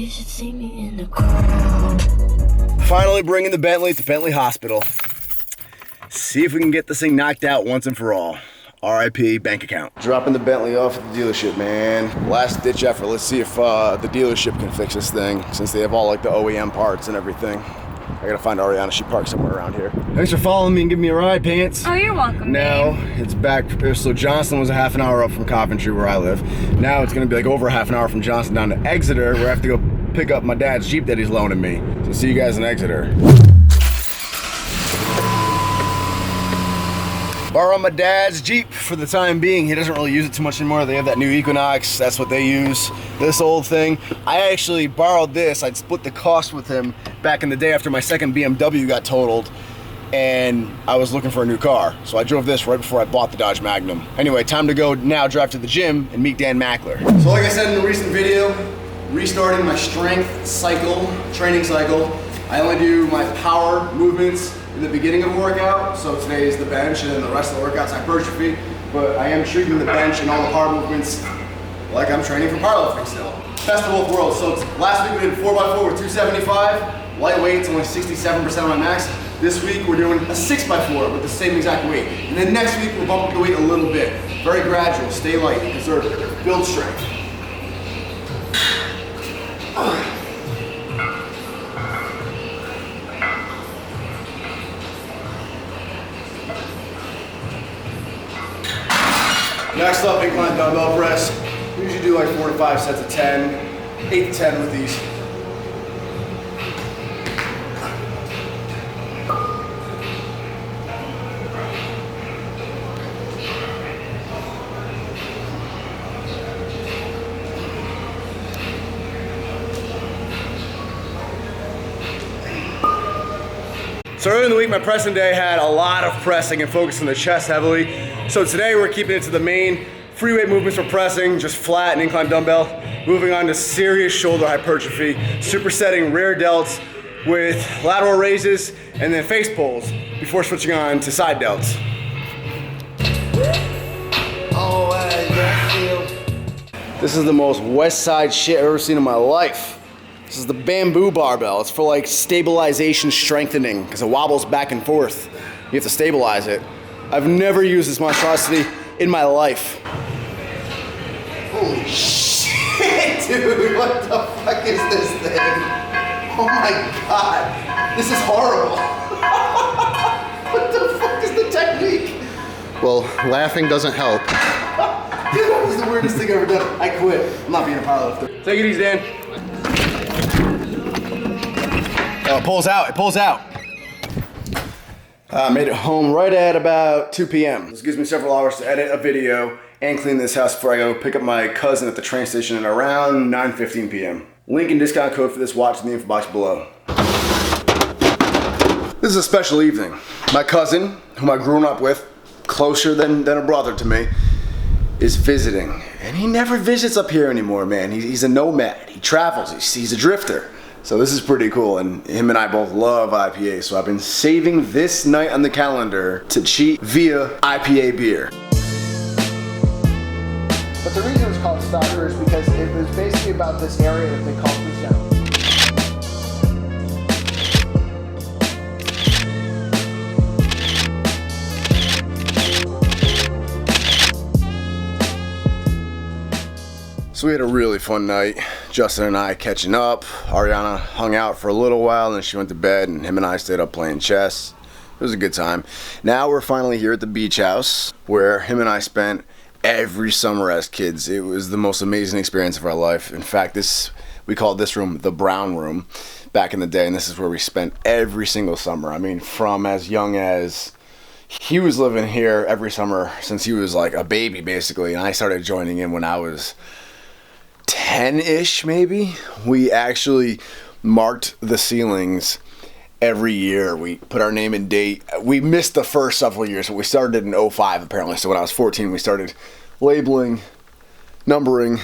You should see me in the crowd. Finally bringing the Bentley to Bentley Hospital. See if we can get this thing knocked out once and for all. RIP bank account. Dropping the Bentley off at the dealership, man. Last ditch effort. Let's see if the dealership can fix this thing, since they have all like the OEM parts and everything. I gotta find Ariana. She parked somewhere around here. Thanks for following me and giving me a ride, Pants. Oh, you're welcome. Now it's back. So Johnston was a half an hour up from Coventry, where I live. Now it's gonna be like over a half an hour from Johnston down to Exeter, where I have to go pick up my dad's Jeep that he's loaning me. So see you guys in Exeter. Borrow my dad's Jeep for the time being. He doesn't really use it too much anymore. They have that new Equinox. That's what they use. This old thing. I actually borrowed this. I'd split the cost with him back in the day after my second BMW got totaled, and I was looking for a new car. So I drove this right before I bought the Dodge Magnum. Anyway, time to go now drive to the gym and meet Dan Mackler. So like I said in the recent video, restarting my strength cycle, training cycle. I only do my power movements in the beginning of a workout, so today is the bench, and then the rest of the workouts hypertrophy. But I am treating the bench and all the power movements like I'm training for powerlifting still. Best of both worlds. So last week we did 4x4 with 275, lightweight, it's only 67% of my max. This week we're doing a 6x4 with the same exact weight. And then next week we'll bump up the weight a little bit. Very gradual, stay light, conservative, build strength. Next up, incline dumbbell press. We usually do like 4 to 5 sets of 10, 8 to 10 with these. So earlier in the week, my pressing day had a lot of pressing and focus on the chest heavily. So today we're keeping it to the main free weight movements for pressing, just flat and incline dumbbell. Moving on to serious shoulder hypertrophy, supersetting rear delts with lateral raises and then face pulls before switching on to side delts. This is the most west side shit I've ever seen in my life. This is the bamboo barbell. It's for like stabilization strengthening because it wobbles back and forth. You have to stabilize it. I've never used this monstrosity in my life. Holy shit, dude. What the fuck is this thing? Oh my God. This is horrible. What the fuck is the technique? Well, laughing doesn't help. Dude, that was the weirdest thing I've ever done. I quit. I'm not being a powerlifter. Take it easy, Dan. Oh, it pulls out. It pulls out. I made it home right at about 2 p.m. This gives me several hours to edit a video and clean this house before I go pick up my cousin at the train station at around 9:15 p.m. Link and discount code for this watch in the info box below. This is a special evening. My cousin, whom I grew up with, closer than a brother to me, is visiting. And he never visits up here anymore, man. He's a nomad. He travels. He's a drifter. So this is pretty cool, and him and I both love IPA, so I've been saving this night on the calendar to cheat via IPA beer. But the reason it's called Starter is because it was basically about this area that they called Bridgetown. So we had a really fun night. Justin and I catching up. Ariana hung out for a little while, and then she went to bed, and him and I stayed up playing chess. It was a good time. Now we're finally here at the beach house, where him and I spent every summer as kids. It was the most amazing experience of our life. In fact, we called this room the Brown Room back in the day, and this is where we spent every single summer. I mean, from as young as he was living here every summer since he was like a baby, basically, and I started joining in when I was 10-ish maybe. We actually marked the ceilings every year. We put our name and date. We missed the first several years, but we started in 05 apparently. So when I was 14, we started labeling, numbering,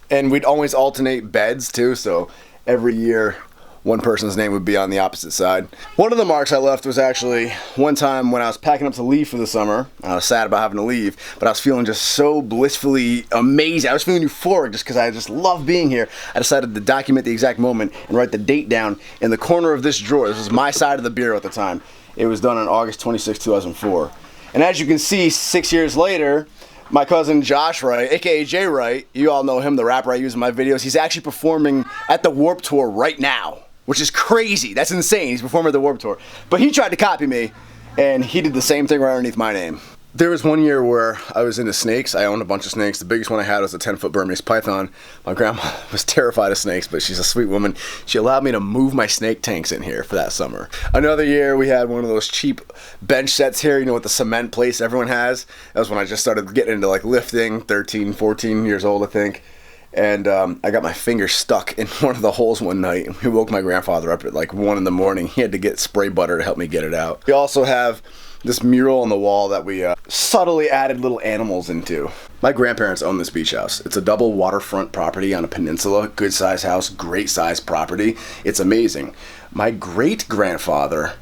and we'd always alternate beds too. So every year one person's name would be on the opposite side. One of the marks I left was actually one time when I was packing up to leave for the summer. I was sad about having to leave, but I was feeling just so blissfully amazing. I was feeling euphoric just because I just love being here. I decided to document the exact moment and write the date down in the corner of this drawer. This was my side of the bureau at the time. It was done on August 26, 2004. And as you can see, 6 years later, my cousin Josh Wright, aka Jay Wright, you all know him, the rapper I use in my videos, he's actually performing at the Warped Tour right now, which is crazy. That's insane. He's performing at the Warped Tour. But he tried to copy me, and he did the same thing right underneath my name. There was one year where I was into snakes. I owned a bunch of snakes. The biggest one I had was a 10-foot Burmese python. My grandma was terrified of snakes, but she's a sweet woman. She allowed me to move my snake tanks in here for that summer. Another year, we had one of those cheap bench sets here, you know, with the cement place everyone has. That was when I just started getting into like lifting, 13, 14 years old, I think. And I got my finger stuck in one of the holes one night, and we woke my grandfather up at like 1 in the morning. He had to get spray butter to help me get it out. We also have this mural on the wall that we subtly added little animals into. My grandparents own this beach house. It's a double waterfront property on a peninsula. Good size house, great size property. It's amazing. My great grandfather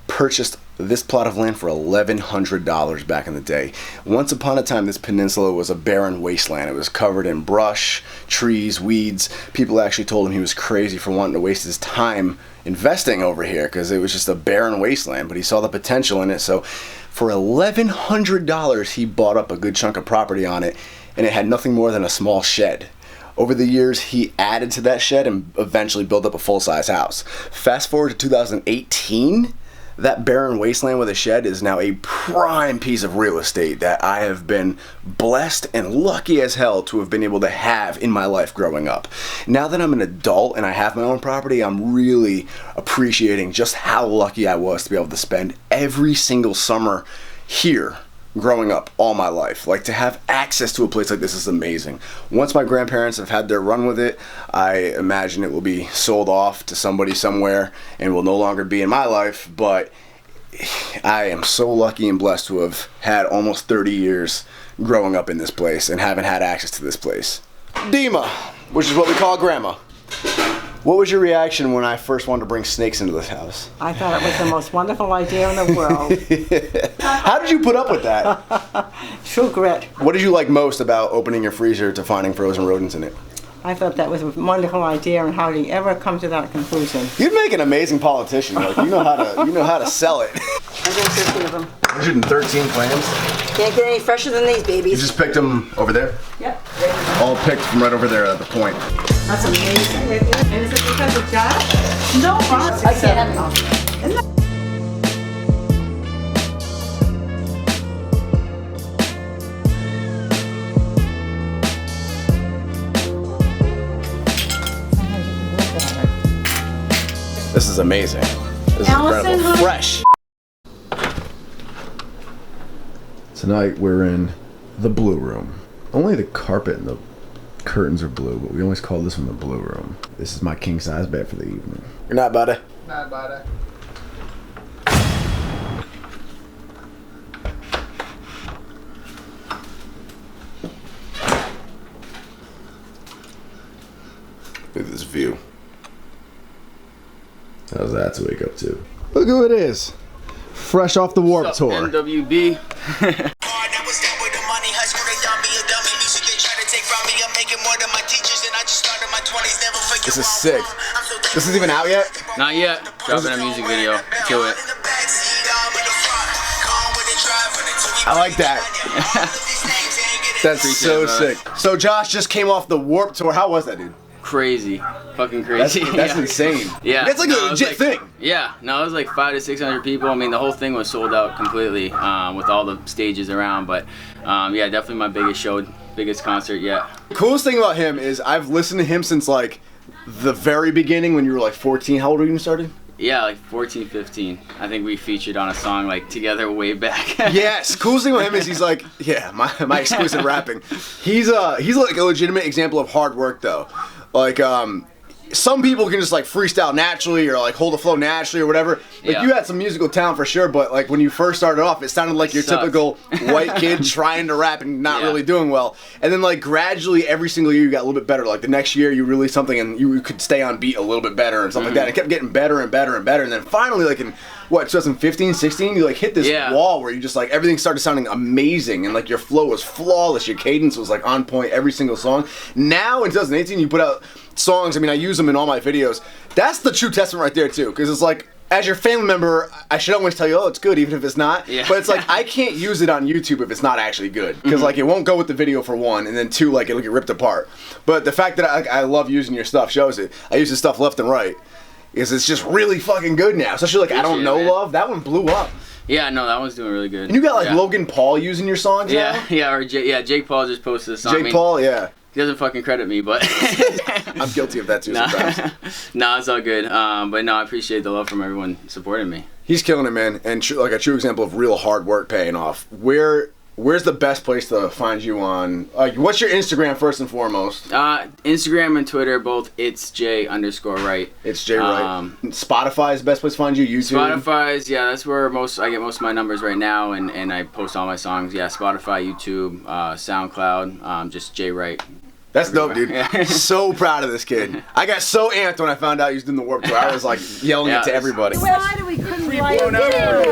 purchased this plot of land for $1,100 back in the day. Once upon a time, this peninsula was a barren wasteland. It was covered in brush, trees, weeds. People actually told him he was crazy for wanting to waste his time investing over here because it was just a barren wasteland, but he saw the potential in it. So for $1,100, he bought up a good chunk of property on it, and it had nothing more than a small shed. Over the years, he added to that shed and eventually built up a full-size house. Fast forward to 2018, that barren wasteland with a shed is now a prime piece of real estate that I have been blessed and lucky as hell to have been able to have in my life growing up. Now that I'm an adult and I have my own property, I'm really appreciating just how lucky I was to be able to spend every single summer here growing up all my life. Like, to have access to a place like this is amazing. Once my grandparents have had their run with it, I imagine it will be sold off to somebody somewhere and will no longer be in my life, but I am so lucky and blessed to have had almost 30 years growing up in this place and haven't had access to this place. Dima, which is what we call Grandma. What was your reaction when I first wanted to bring snakes into this house? I thought it was the most wonderful idea in the world. How did you put up with that? True grit. What did you like most about opening your freezer to finding frozen rodents in it? I thought that was a wonderful idea, and how did you ever come to that conclusion? You'd make an amazing politician. Like, you know how to sell it. 150 of them. 113 clams. Can't get any fresher than these babies. You just picked them over there? Yep. All picked from right over there at the point. That's amazing. And is it because of Josh? No, I can't have it. This is amazing. This is incredible. Fresh. Tonight we're in the blue room. Only the carpet and the curtains are blue, but we always call this one the blue room. This is my king size bed for the evening. Good night, buddy. Not about it. Look at this view. How's that to wake up to? Look who it is. Fresh off the Warped Tour. NWB. This is sick. This isn't even out yet? Not yet. Dropping a music video. Kill it. I like that. That's so sick. So Josh just came off the Warped Tour. How was that, dude? Crazy. Fucking crazy. That's insane. Yeah. That's like a legit thing. Yeah. No, it was like 500 to 600 people. I mean, the whole thing was sold out completely with all the stages around. But yeah, definitely my biggest show, biggest concert yet. The coolest thing about him is I've listened to him since like the very beginning when you were like 14. How old were you when you started? Yeah, like 14, 15. I think we featured on a song like together way back. Yes. Coolest thing about him is he's like, yeah, my exclusive rapping. He's like a legitimate example of hard work though. Like some people can just like freestyle naturally or like hold a flow naturally or whatever. Like Yeah. you had some musical talent for sure, but like when you first started off, it sounded like your Sucked. typical white kid trying to rap and not Yeah. really doing well. And then like gradually every single year you got a little bit better. Like the next year you released something and you could stay on beat a little bit better and stuff like that. It kept getting better and better and better. And then finally like in what 2015, 16, you like hit this wall where you just like everything started sounding amazing and like your flow was flawless, your cadence was like on point every single song. Now in 2018 you put out songs, I mean I use them in all my videos. That's the true testament right there too, because it's like as your family member, I should always tell you, oh, it's good even if it's not. Yeah. But it's like I can't use it on YouTube if it's not actually good, because like it won't go with the video for one, and then two, like it'll get ripped apart. But the fact that I love using your stuff shows it. I use this stuff left and right. Because it's just really fucking good now. Especially like I Don't Know man. Love. That one blew up. Yeah, no, that one's doing really good. And you got like Logan Paul using your songs now? Or Jake Paul just posted a song. Jake Paul, yeah. He doesn't fucking credit me, but I'm guilty of that too sometimes. No, it's all good. But no, I appreciate the love from everyone supporting me. He's killing it, man. And like a true example of real hard work paying off. Where's the best place to find you on? Like, what's your Instagram first and foremost? Instagram and Twitter, both it's J_Wright. It's J Wright. Spotify is the best place to find you. YouTube. Spotify's, yeah, that's where I get most of my numbers right now, and I post all my songs. Yeah, Spotify, YouTube, SoundCloud, just J Wright. That's dope, dude. Yeah. So proud of this kid. I got so amped when I found out he was doing the Warped Tour. I was like yelling it to everybody. Why do we couldn't write it?